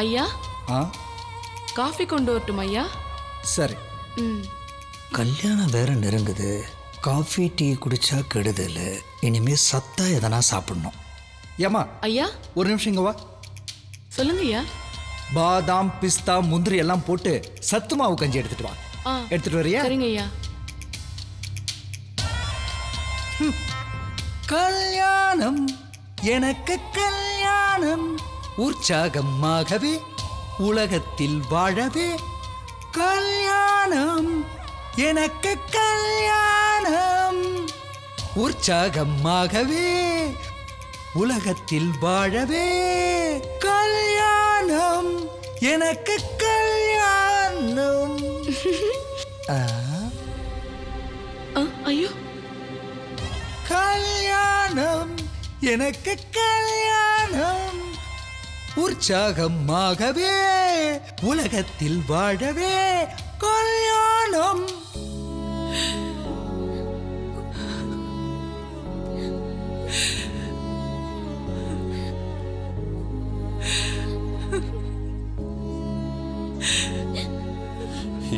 ஐயா, காஃபி கொண்டு வரட்டும் ஐயா? சரி. கல்யாணம் வேற நெருங்குது. காஃபி டீ குடிச்சா கெடுதல். இனிமே சத்தா எதனா சாப்பிடணும். ஏமா ஐயா, ஒரு நிமிஷம் இங்க வா. சொல்லுங்க ஐயா. பாதாம் பிஸ்தா முந்திரி எல்லாம் போட்டு சத்து மாவு கஞ்சி எடுத்துட்டு வா. எடுத்துட்டு வரியா? சரிங்க ஐயா. கல்யாணம் எனக்கு கல்யாணம், உற்சாகமாகவே உலகத்தில் வாழவே. கல்யாணம் எனக்கு கல்யாணம், உற்சாகமாகவே உலகத்தில் வாழவே. கல்யாணம் எனக்கு கல்யாணம். ஐயோ, கல்யாணம் எனக்கு கல்யாணம், உற்சாகமாகவே உலகத்தில் வாழவே. கல்யாணம்.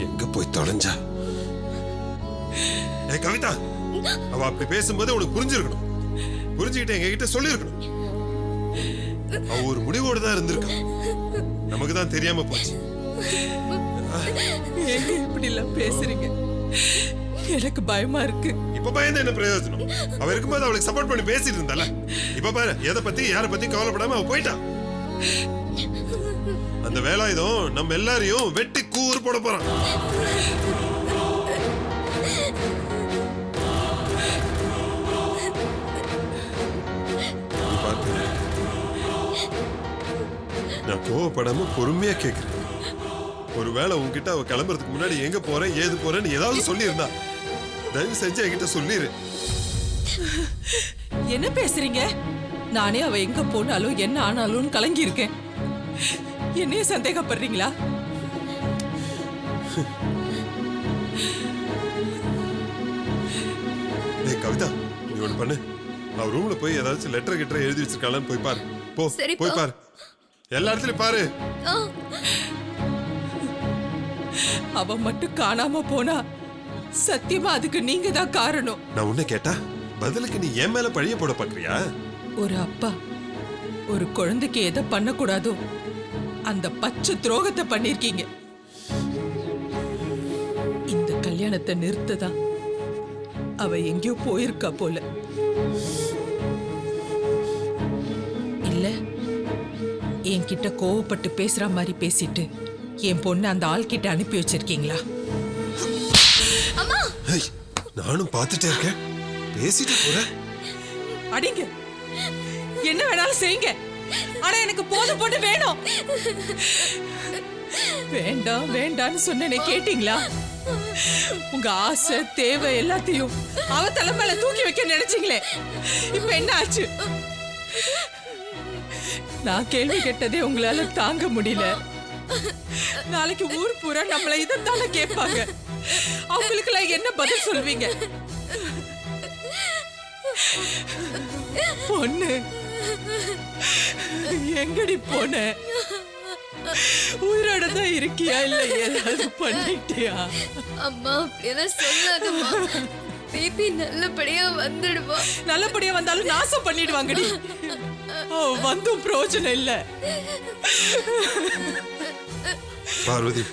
எங்க போய் தொலைஞ்சா? கவிதா, அவ அப்படி பேசும்போது உனக்கு புரிஞ்சிருக்கணும். புரிஞ்சுக்கிட்டு எங்க கிட்ட சொல்லிருக்கணும். அவ ஒரு முடிவோடு தான் இருந்திருக்கா. நமக்கு தான் தெரியாம போச்சு. இப்படி எல்லாம் பேசுறீங்க, எனக்கு பயமா இருக்கு. இப்ப பயந்து என்ன பிரயோஜனம்? அவ இருக்கும்போது அவளுக்கு சப்போர்ட் பண்ணி பேசிட்டு இருந்தால. இப்ப பாரு, எதை பத்தி யார பத்தி கவலைப்படாம அவ போயிட்டா. அந்த வேலாயுதம் நம்ம எல்லாரையும் வெட்டி கூறு போட போறான். நான் கோவப்படாம பொறுமையா கேக்குறேன். ஒருவேளை உன்கிட்ட அவ கிளம்புறதுக்கு முன்னாடி எங்க போறேன் ஏது போறேன்னு ஏதாவது சொல்லியிருந்தா தயவு செஞ்சு என்கிட்ட சொல்லிரு. என்ன பேசுறீங்க? நானே அவ எங்க போனாலும் என்ன ஆனாலும் கலங்கி இருக்கேன். என்னைய சந்தேகப்படுறீங்களா? கவிதா, நீ ஒண்ணு பண்ணு. அவ ரூம்ல போய் ஏதாச்சும் லெட்டர் கிட்டர் எழுதி வச்சிருக்காளான்னு போய் பாரு. போ, போய் பாரு. எல்லா இடத்துலயும் பாரு. அவ மட்டும் காணாம போனா சத்தியமா அதுக்கு நீங்க தான் காரணம். நான் உன்னை கேட்டா பதிலுக்கு நீ என் மேல பழிய போட பாக்குறியா? ஒரு அப்பா ஒரு குழந்தைக்கு எதை பண்ணக்கூடாதோ அந்த பச்சை துரோகத்தை பண்ணிருக்கீங்க. இந்த கல்யாணத்தை நிறுத்ததான் அவ எங்கேயோ போயிருக்கா போல. இல்ல என்கிட்ட கோவப்பட்டு பேசுற மாதிரி பேசிட்டு என் பொண்ணு அந்த ஆள் கிட்ட அனுப்பி வச்சிருக்கீங்களா? நானும் பார்த்துட்டே இருக்கேன், பேசிட்டு போற. அடிங்க, என்ன வேணாலும் செய்யுங்க, ஆனா எனக்கு போதும் பொண்ணு வேணும். வேண்டாம் வேண்டான்னு சொன்னேனே, கேட்டீங்களா? உங்க ஆசை தேவை எல்லாத்தையும் அவ தலைமையில தூக்கி வைக்க நினைச்சீங்களே, இப்ப என்ன ஆச்சு? நான் கேள்வி கேட்டதே உங்களால தாங்க முடியல. நாளைக்கு ஊர் பூரா நம்மள இதால கேட்பாங்க. அவங்களுக்கு எல்லாம் என்ன பதில் சொல்வீங்க? பொண்ணு எங்கடி போன? உயிரோட தான் இருக்கியா இல்ல ஏதாவது பண்ணிட்டியா? அம்மா அப்படியெல்லாம் சொல்லாதம்மா. பேபி நல்லபடியா வந்துடுவா. நல்லபடியா வந்தாலும் நாசம் பண்ணிடுவாங்கடி. வந்தும் பிரயோஜனம் இல்ல. பார்வதி,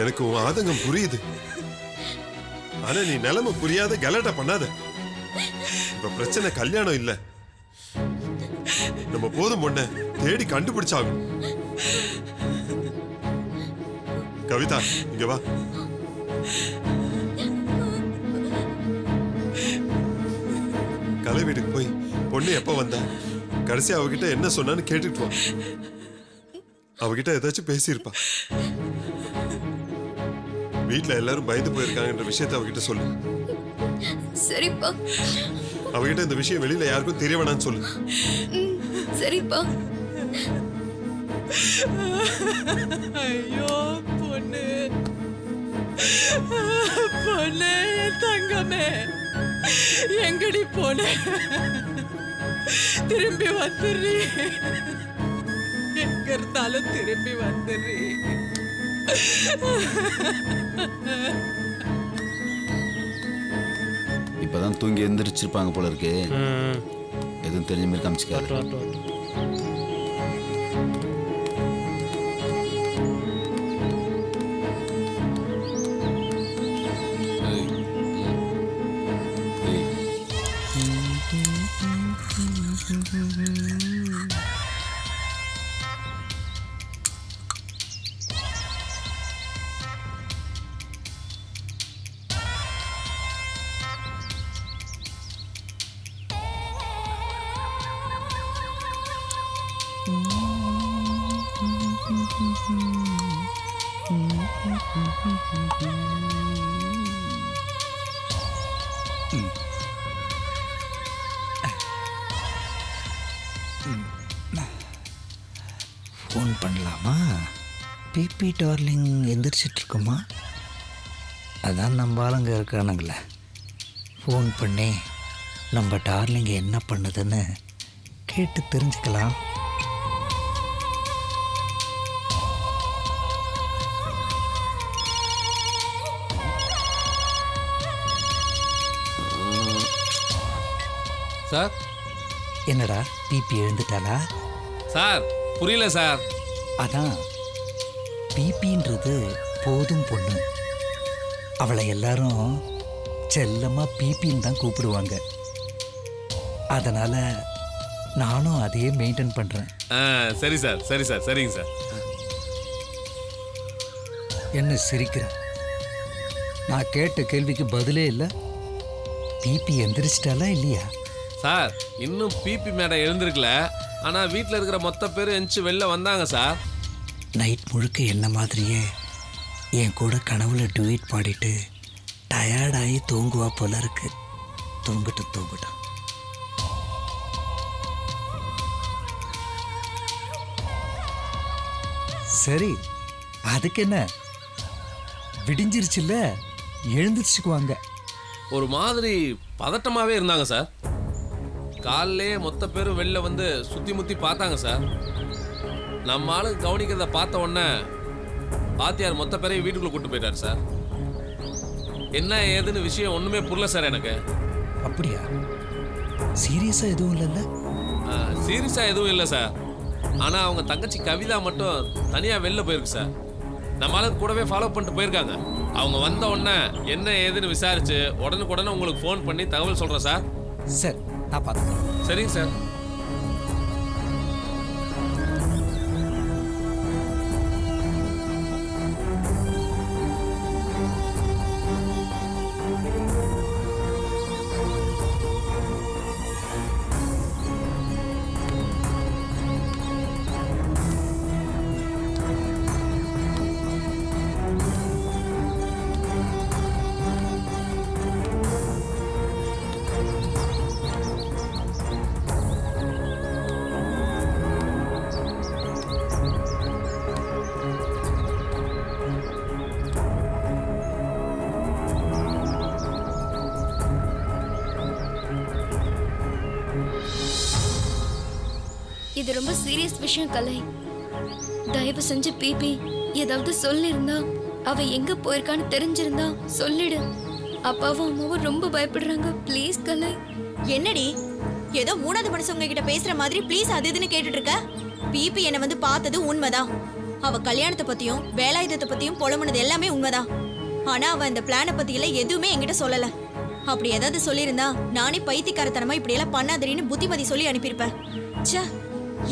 எனக்கு உன் ஆதங்கம் புரியுது. ஆனா நீ நிலைமை புரியாத கலாட்டா பண்ணாத. இப்ப பிரச்சனை கல்யாணம் இல்ல, நம்ம போதும் பொண்ண தேடி கண்டுபிடிச்சாகும். கவிதா, இங்க வா. கலை வீட்டுக்கு போய் பொண்ணு எப்ப வந்தா, கடைசி அவகிட்ட என்ன சொன்னான்னு கேட்டுட்டு வா. அவகிட்ட ஏதாச்சும் பேசியிருப்பா. வீட்டுல எல்லாரும் பயந்து போயிருக்காங்கன்ற விஷயத்த அவகிட்ட சொல்லு. சரிப்பா. அவகிட்ட இந்த விஷயம் வெளியில யாருக்கும் தெரிய வேணாம்னு சொல்லு. சரிப்பா. ஐயோ பொண்ணு. பொண்ணே தங்கமே எங்கடி போன திரும்பி வந்துடுறீ எங்க இருந்தாலும் திரும்பி வந்துடுறீ இப்பதான் தூங்கி எந்திரிச்சிருப்பாங்க போல இருக்கு. எதுவும் தெரிஞ்ச மாதிரி காமிச்சிக்காரு. ஃபோன் பண்ணலாமா? பிபி டார்லிங் எந்திரிச்சிட்டு இருக்குமா? அதான் நம்ம ஆளுங்க இருக்கானுங்களே, ஃபோன் பண்ணி நம்ம டார்லிங் என்ன பண்ணுதுன்னு கேட்டு தெரிஞ்சுக்கலாம். சார். என்னடா பிபி எழுந்துட்டாளா? சார் புரியல சார். அதான் பிபின்றது போதும் பொண்ணு, அவளை எல்லாரும் செல்லமா பிபின்னு தான் கூப்பிடுவாங்க. அதனால நானும் அதையே மெயின்டைன் பண்றேன். சரி சார், சரி சார், சரிங்க சார். என்ன சிரிக்கிற? நான் கேட்ட கேள்விக்கு பதிலே இல்லை. பிபி எந்திரிச்சிட்டாலா இல்லையா? சார் இன்னும் பிபி மேடம் எழுந்திருக்கல. ஆனா வீட்டில் இருக்கிற மொத்த பேர் எந்திச்சு வெளில வந்தாங்க சார். நைட் முழுக்க என்ன மாதிரியே என் கூட கனவுல டுவேட் பாடிட்டு டயர்டாகி தூங்குவா போல இருக்கு. தூங்கட்டும் தூங்கட்டும். சரி, அதுக்கு என்ன, விடிஞ்சிருச்சுல்ல, எழுந்திரிச்சுக்குவாங்க. ஒரு மாதிரி பதட்டமாவே இருந்தாங்க சார். காலையிலே மொத்த பேரும் வெளில வந்து சுத்தி முத்தி பார்த்தாங்க சார். நம்ம ஆளுங்க கவனிக்கிறத பார்த்த உடனே பாத்தியார் மொத்த பேரையும் வீட்டுக்குள்ள கூட்டு போயிட்டார் சார். என்ன ஏதுன்னு விஷயம் ஒண்ணுமே புரியல சார் எனக்கு. அப்படியா? சீரியஸா எதுவும் இல்லைல்ல? சீரியஸா எதுவும் இல்லை சார். ஆனா அவங்க தங்கச்சி கவிதா மட்டும் தனியா வெளில போயிருக்கு சார். நம்ம ஆளுங்க கூடவே ஃபாலோ பண்ணிட்டு போயிருக்காங்க. அவங்க வந்த உடனே என்ன ஏதுன்னு விசாரிச்சு உடனுக்குடனே உங்களுக்கு ஃபோன் பண்ணி தகவல் சொல்றேன் சார். சரி, நான் பார்த்துக்கிறேன். சரிங்க சார். இது ரொம்ப சீரியஸ் விஷயம் கலை. தயவு செஞ்சு பிபி ஏதாவது சொல்லிருந்தா, அவ எங்க போயிருக்கான்னு தெரிஞ்சிருந்தா சொல்லிடு. அப்பாவும் அம்மாவும் ரொம்ப பயப்படுறாங்க. ப்ளீஸ் கலை. என்னடி ஏதோ மூணாவது மனுஷங்க கிட்ட பேசுற மாதிரி ப்ளீஸ் அது இதுன்னு கேட்டுட்டு இருக்க? பிபி என்ன வந்து பார்த்தது உண்மைதான். அவ கல்யாணத்தை பத்தியும் வேலாயுதத்தை பத்தியும் புலம்புனது எல்லாமே உண்மைதான். ஆனா அவ இந்த பிளானை பத்தியெல்லாம் எதுவுமே என்கிட்ட சொல்லல. அப்படி ஏதாவது சொல்லியிருந்தா நானே பைத்தியக்காரத்தனமா இப்படி எல்லாம் பண்ணாதீன்னு புத்திமதி சொல்லி அனுப்பியிருப்பேன். ச்சே,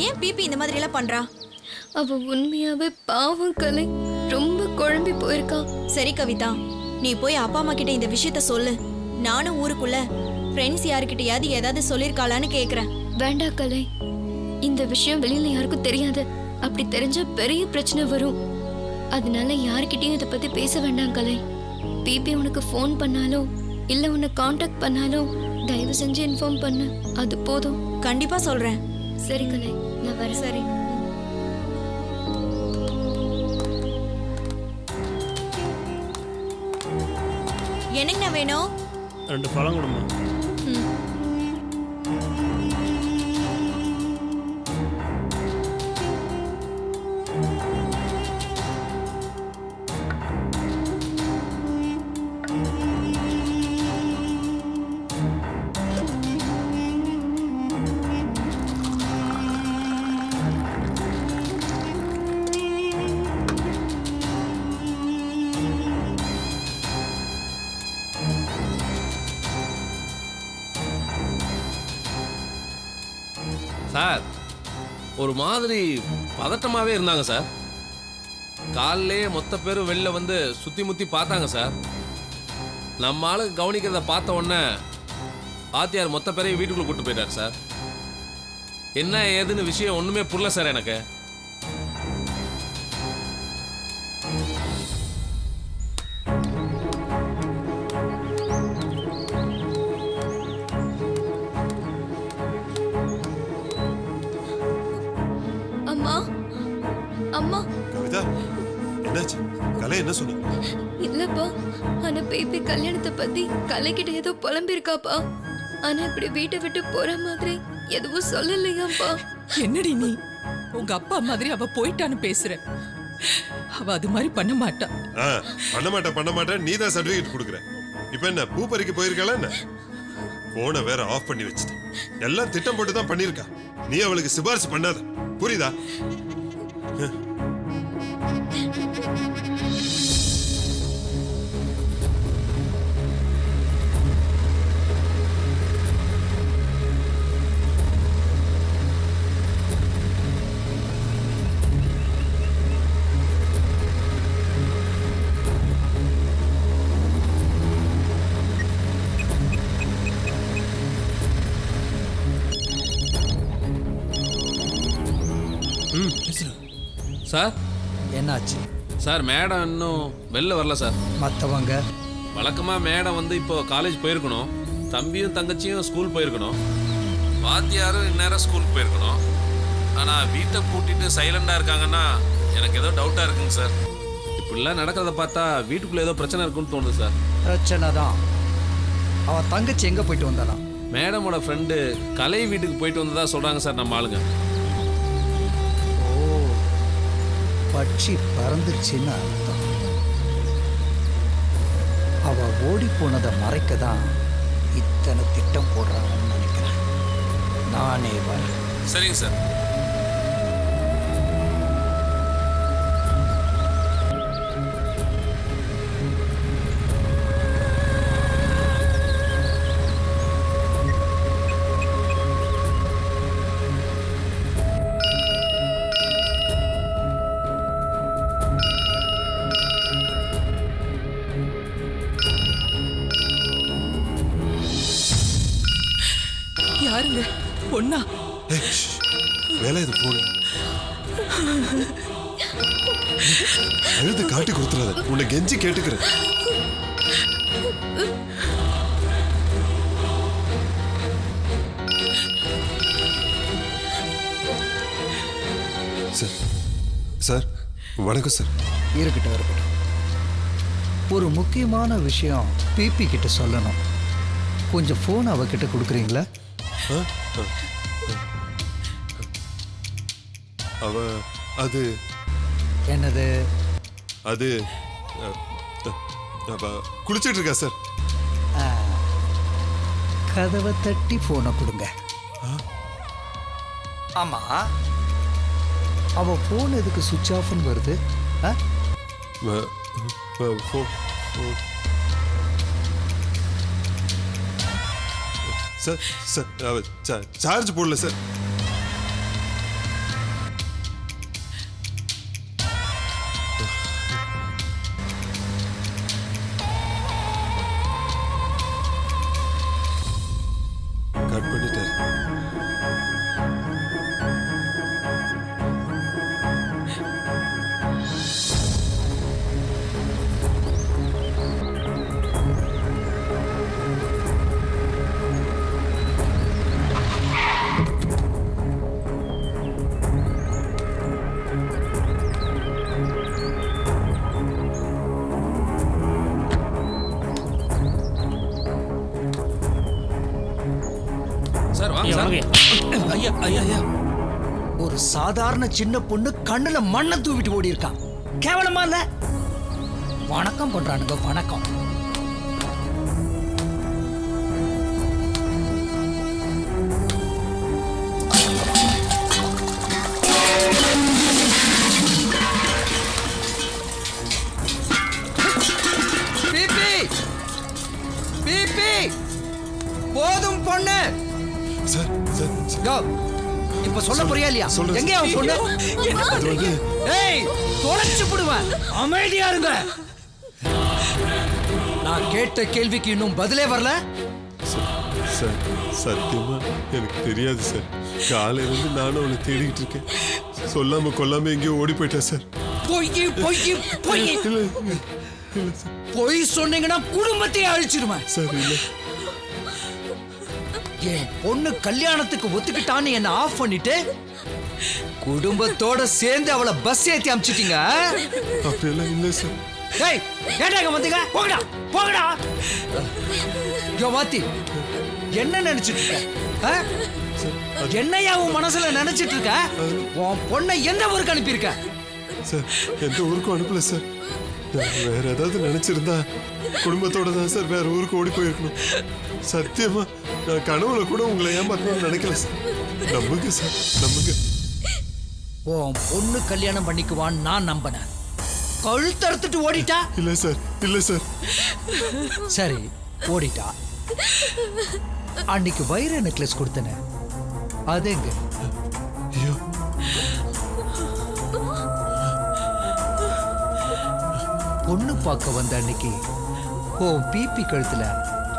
ஏன் பிபி இந்த மாதிரி எல்லாம் பண்றா? அவ உண்மையாவே பாவம் கலை, ரொம்ப குழம்பி போயிருக்கா. சரி கவிதா, நீ போய் அப்பா அம்மா கிட்ட இந்த விஷயத்த சொல்லு. நானும் ஊருக்குள்ள ஃப்ரெண்ட்ஸ் யாருக்கிட்டையாவது ஏதாவது சொல்லிருக்காளான்னு கேக்குறேன். வேண்டாம் கலை, இந்த விஷயம் வெளியில யாருக்கும் தெரியாது. அப்படி தெரிஞ்சா பெரிய பிரச்சனை வரும். அதனால யாருக்கிட்டையும் இதை பத்தி பேச வேண்டாம் கலை. பிபி உனக்கு ஃபோன் பண்ணாலோ இல்ல உன்னை காண்டாக்ட் பண்ணாலோ தயவு செஞ்சு இன்ஃபார்ம் பண்ணு. அது போதும். கண்டிப்பா சொல்றேன். சரி கலை, நான் வரேன். சரி. என்னங்கண்ணா வேணும்? 2 பழம் கொடுமா. சார் ஒரு மாதிரி பதட்டமாகவே இருந்தாங்க சார். காலையிலே மொத்த பேரும் வெளில வந்து சுற்றி முற்றி பார்த்தாங்க சார். நம்ம ஆளு கவனிக்கிறத பார்த்த உடனே ஆத்தியார் மொத்த பேரையும் வீட்டுக்குள்ளே கூட்டு போயிட்டார் சார். என்ன ஏதுன்னு விஷயம் ஒன்றுமே புரியல சார் எனக்கு. அம்மா அம்மா கவிதா, என்னாச்சு? கலை என்ன சொன்ன? இல்லப்பா, ஆனா பேபி கல்யாணத்தை பத்தி கலைக்கிட்ட ஏதோ புலம்பிருக்காப்பா. ஆனா இப்படி வீட்டை விட்டு போற மாதிரி எதுவும் சொல்லலையாப்பா. என்னடி நீ உங்க அப்பா மாதிரி அவ போயிட்டான்னு பேசுற? அவ அது மாதிரி பண்ண மாட்டா. பண்ண மாட்டேன். நீ தான் சர்டிபிகேட் கொடுக்குற. இப்ப என்ன பூ பறிக்க போயிருக்கல? என்ன போனை வேற ஆஃப் பண்ணி வச்சுட்டு எல்லாம் திட்டம் போட்டு தான் பண்ணிருக்கா. நீ அவளுக்கு சிபாரிசு பண்ணாத, புரியுதா? சார் என்னாச்சு? சார் மேடம் இன்னும் வெளில வரல சார். மற்றவங்க வழக்கமாக மேடம் வந்து இப்போ காலேஜ் போயிருக்கணும். தம்பியும் தங்கச்சியும் ஸ்கூல் போயிருக்கணும். வாத்தியாரும் இந்நேரம் ஸ்கூலுக்கு போயிருக்கணும். ஆனால் வீட்டை பூட்டிட்டு சைலண்டாக இருக்காங்கன்னா எனக்கு ஏதோ டவுட்டாக இருக்குங்க சார். இப்படிலாம் நடக்கிறத பார்த்தா வீட்டுக்குள்ளே ஏதோ பிரச்சனை இருக்குன்னு தோணுது சார். பிரச்சனை தான். அவன் தங்கச்சி எங்கே போயிட்டு வந்தாலாம்? மேடமோட ஃப்ரெண்டு கலை வீட்டுக்கு போயிட்டு வந்ததா சொல்கிறாங்க சார் நம்ம ஆளுங்க. பட்சி பறந்துருச்சுன்னு அர்த்தம். அவ ஓடி போனதை மறைக்க தான் இத்தனை திட்டம் போடுறாங்கன்னு நினைக்கிறேன். நானே வரேன். சரிங்க சார். யாருங்க? பொண்ணா? வேலை இது போன். அழுது காட்டி கொடுத்துறாத, உன்னை கெஞ்சி கேட்டுக்கிறேன். சார் சார் வணக்கம் சார். இருக்கட்டும். ஒரு முக்கியமான விஷயம் பிபி கிட்ட சொல்லணும். கொஞ்சம் ஃபோன் அவகிட்ட கொடுக்குறீங்களா? அவ அது என்னது? அது அவ குளிச்சிட்டு இருக்கா சார். கதவை தட்டி ஃபோனை கொடுங்க. ஆமா, அவ ஃபோன் எதுக்கு சுவிட்ச் ஆஃப்னு வருது? சார் சார் அவ சார்ஜ் போடல சார். கட் பண்ணிட்டார். ஐயா ஐயா ஐயா ஒரு சாதாரண சின்ன பொண்ணு கண்ணுல மண்ணை தூவிட்டு ஓடி இருக்கான். கேவலமா இல்ல? வணக்கம் பண்றானுங்க, வணக்கம். போதும் பொண்ணு. Sir sir sir. இப்ப சொல்ல புரியா இல்லையா? சொல்றேன். எங்க அவன் பொண்ணு? ஏய், தொலைச்சு போடுவேன். அமைதியா இருங்க. நான் கேட்ட கேள்விக்கு இன்னும் பதிலே வரல. சார் சத்தியமா எனக்கு தெரியாது சார். காலையில இருந்து நானும் அவளை தேடிக்கிட்டு இருக்கேன். சொல்லாம கொல்லாம எங்கேயோ ஓடி போயிட்டேன் சார். பொய் பொய் பொய். இல்ல இல்ல சார். பொய் சொன்னீங்கன்னா குடும்பத்தையே அழிச்சிருவேன். சார் இல்ல. என் பொண்ணு கல்யாணத்துக்கு ஒத்துக்கிட்டான்னு என்ன ஆஃப் பண்ணிட்டு குடும்பத்தோட சேர்ந்து அவளை பஸ் ஏத்தி அமிச்சிட்டீங்க. அப்படியெல்லாம் இல்ல சார். டேய், ஏன்டா வந்தீங்க? போங்கடா போங்கடா. யோ வாத்தி, என்ன நினைச்சிட்டு இருக்க? என்னையா உன் மனசுல நினைச்சிட்டு இருக்க? உன் பொண்ணை எந்த ஊருக்கு அனுப்பியிருக்க? சார் எந்த ஊருக்கும் அனுப்பல சார். வேற ஏதாவது நினைச்சிருந்தா குடும்பத்தோட தான் சார் வேற ஊருக்கு ஓடி போயிருக்கணும். சத்தியமா நான் கனவுல கூட உங்களை ஏமாத்தணும்னு நினைக்கல சார். நம்புங்க சார், நம்புங்க. உன் பொண்ணு கல்யாணம் பண்ணிக்குவான்னு நான் நம்பினேன். கழுத்தறுத்துட்டு ஓடிட்டா? இல்ல சார், இல்ல சார். சரி, ஓடிட்டா. அன்னைக்கு வைர நெக்லஸ் கொடுத்தன, அது எங்க? ஐயோ, பொண்ணு பார்க்க வந்த அன்னைக்கு ஓ பிபி கழுத்துல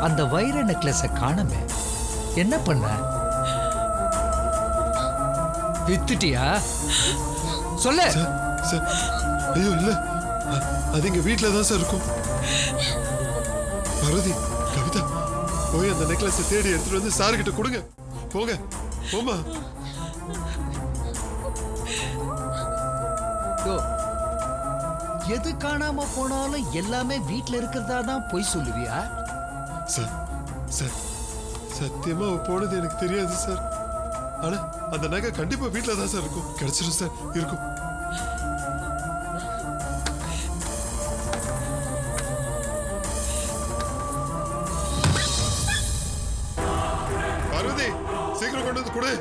அந்த வைர நெக்லஸ காணமே. என்ன பண்ண? வித்துட்டியா? சொல்லு. Sir sir. ஐயோ இல்ல, அது எங்க வீட்டுல தான் சார் இருக்கும். பார்வதி, கவிதா, போய் அந்த நெக்லஸை தேடி எடுத்துட்டு வந்து சார் கிட்ட கொடுங்க. போங்க, போமா. எது காணாம போனாலும் எல்லாமே வீட்டுல இருக்கிறதா தான் பொய் சொல்லுவியா? சார் சார் சத்தியமா அவ போனது எனக்கு தெரியாது சார். ஆனா அந்த நகை கண்டிப்பா வீட்டுல தான் சார் இருக்கும். கிடைச்சிடும் சார், இருக்கும். பார்வதி, சீக்கிரம் கொண்டு வந்து கொடு.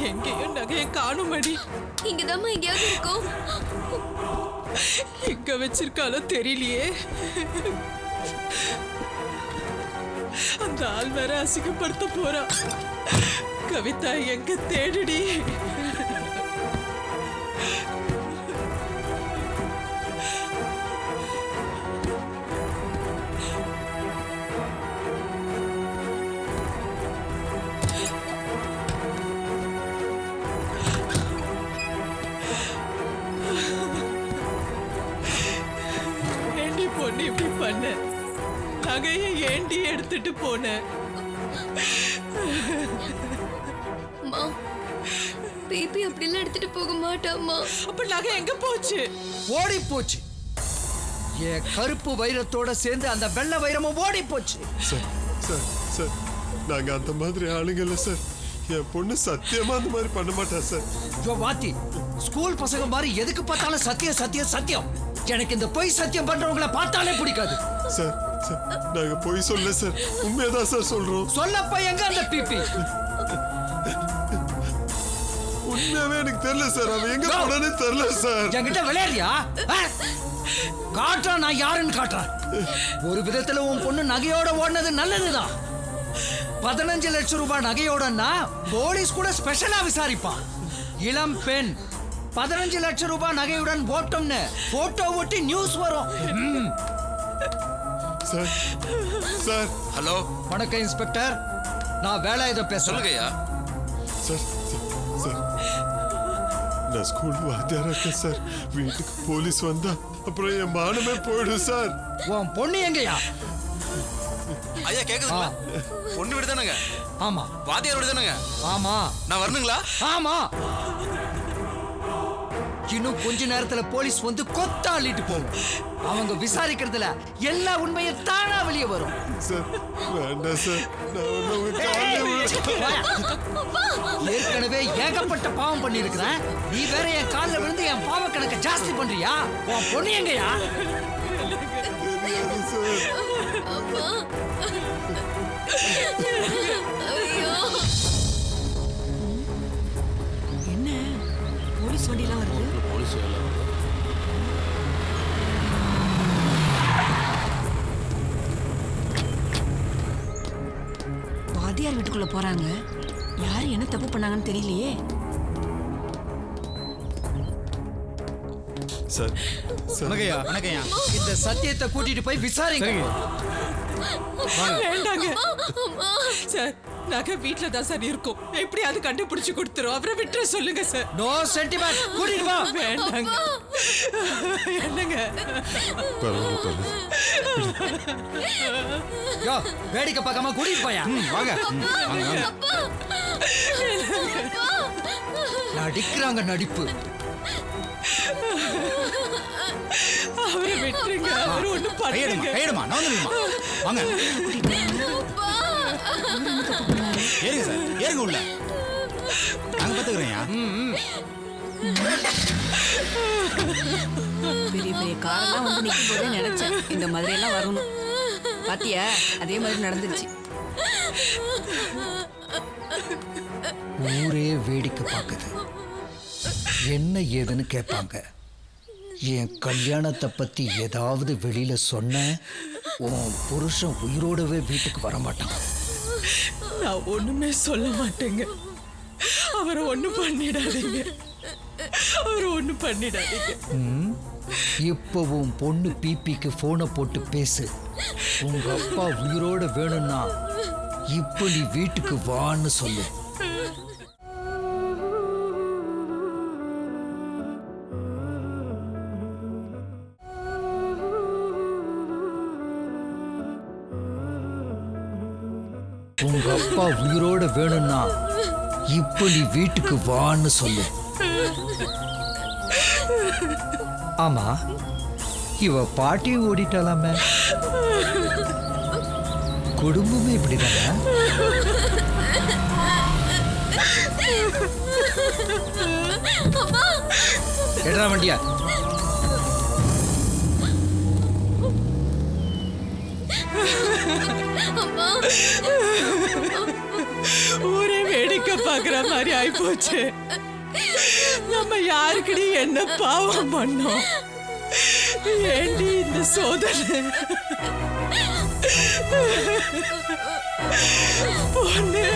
எங்கேயும் நகையை காணுமடி. இங்கதாம்மா எங்கேயாவது இருக்கும். எங்க வச்சிருக்காலோ தெரியலையே. அந்த ஆள் வேற அசிங்கப்படுத்த போறா. கவிதா எங்க தேடுடி. பொண்ணு இப்படி பண்ண, நகையை ஏண்டி எடுத்துட்டு போன? பேபி அப்படிலாம் எடுத்துட்டு போக மாட்டாமா. அப்ப நகை எங்க போச்சு? ஓடி போச்சு. என் கருப்பு வைரத்தோட சேர்ந்து அந்த வெள்ளை வைரமும் ஓடி போச்சு. சார் சார் சார், நாங்க அந்த மாதிரி ஆளுங்க இல்ல சார். என் பொண்ணு சத்தியமா அந்த மாதிரி பண்ண மாட்டா சார். யோ வாத்தி, ஸ்கூல் பசங்க மாதிரி எதுக்கு பார்த்தாலும் சத்தியம் சத்தியம் சத்தியம். எனக்கு இந்த பொய் சத்தியம் பண்றவங்களை பார்த்தாலே பிடிக்காது. சார் சார், நாங்க பொய் சொல்ல சார், உண்மையதான் சார் சொல்றோம். சொல்லப்ப எங்க அந்த பிபி? உண்மையாவே எனக்கு தெரியல சார். அவன் எங்க போனானே தெரியல சார். என்கிட்ட விளையாடியா? காட்டுறான், நான் யாருன்னு காட்டுறேன். ஒரு விதத்துல உன் பொண்ணு நகையோட ஓடினது நல்லதுதான். 15 லட்சம் ரூபாய் நகையோடன்னா போலீஸ் கூட ஸ்பெஷலா விசாரிப்பான். இளம் பெண் 15 லட்சம் ரூபாய் நகையுடன் ஓட்டம்னு போட்டோ ஒட்டி நியூஸ் வரும். Sir sir. ஹலோ, வணக்கம் இன்ஸ்பெக்டர், நான் வேலாயுத பேசுறேன். சொல்லுங்கய்யா. சார் சார், நான் ஸ்கூல் வாத்தியாரா இருக்கேன் சார். வீட்டுக்கு போலீஸ் வந்தா அப்புறம் என் மானமே போயிடும் சார். உன் பொண்ணு எங்கயா? ஐயா கேக்குதுங்களா? பொண்ணு வீடு தானங்க? ஆமா. வாத்தியார் வீடு தானங்க? ஆமா. நான் வரணுங்களா? ஆமா. இன்னும் கொஞ்ச நேரத்துல போலீஸ் வந்து கொத்த அள்ளிட்டு போகும். அவங்க விசாரிக்கிறதுல எல்லா உண்மையும் தானா வெளியே வரும். சார் வேண்டாம் சார், நான் ஒன்றும் உங்க காலில் விழுந்து ஏற்கனவே ஏகப்பட்ட பாவம் பண்ணிருக்கிறேன். நீ வேற என் காலில் விழுந்து என் பாவ கணக்கை ஜாஸ்தி பண்றியா? உன் பொண்ணு எங்கயா? தெரியாது சார். என்ன போலீஸ் வண்டிலாம் வருது? போலீஸ் வேலை வருது. வாத்தியார் வீட்டுக்குள்ள போறாங்க. யாரு என்ன தப்பு பண்ணாங்கன்னு தெரியலையே. சார் சார் இந்த சத்தியத்தை கூட்டிட்டு போய் விசாரிங்க. வேண்டாங்க சார், நகை வீட்டுல தான் சார் இருக்கும். எப்படியாவது கண்டுபிடிச்சு கொடுத்துரும். அவரை விட்டுற சொல்லுங்க சார். நோ சென்டிமெண்ட், கூட்டிட்டு போ. வேண்டாங்க. என்னங்க பரவாயில்ல பரவாயில்ல. யோ, வேடிக்கை பார்க்காம கூட்டிட்டு போயா. வாங்க நடிக்கிறாங்க நடிப்பு. அவரை விட்டுருங்க. அவர் ஒண்ணும் பண்ணுங்க. வாங்க ஏறுங்க சார், ஏறுங்க உள்ள. நாங்க பாத்துக்கிறேன்யா. பெரிய பெரிய காரெல்லாம் வந்து நிற்கும் போதே நினைச்சேன் இந்த மாதிரி எல்லாம் வரணும். பாத்தியா, அதே மாதிரி நடந்துருச்சு. ஊரே வேடிக்கை பார்க்குது. என்ன ஏதுன்னு கேட்பாங்க. என் கல்யாணத்தை பத்தி ஏதாவது வெளியில சொன்ன உன் புருஷன் உயிரோடவே வீட்டுக்கு வரமாட்டான். நான் ஒண்ணுமே சொல்ல மாட்டேங்க. அவரை ஒண்ணும் பண்ணிடாதீங்க. அவரை ஒண்ணும் பண்ணிடாதீங்க. இப்போ உன் பொண்ணு பிபிக்கு போனை போட்டு பேசு. உங்க அப்பா உயிரோட வேணும்னா இப்போ நீ வீட்டுக்கு வான்னு சொல்லு. உங்க அப்பா உயிரோட வேணும்னா இப்போ நீ வீட்டுக்கு வான்னு சொல்லு. ஆமா, இவ பாட்டியும் ஓடிட்டாலாமே. குடும்பமே இப்படிதானே? எடா வண்டியா. ஊரே வேடிக்கை பார்க்குற மாதிரி ஆயிப்போச்சு. நம்ம யாருக்கடி என்ன பாவம் பண்ணோம்? ஏண்டி இந்த சோதனை? பொண்ணு,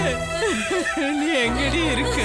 நீ எங்கடி இருக்க?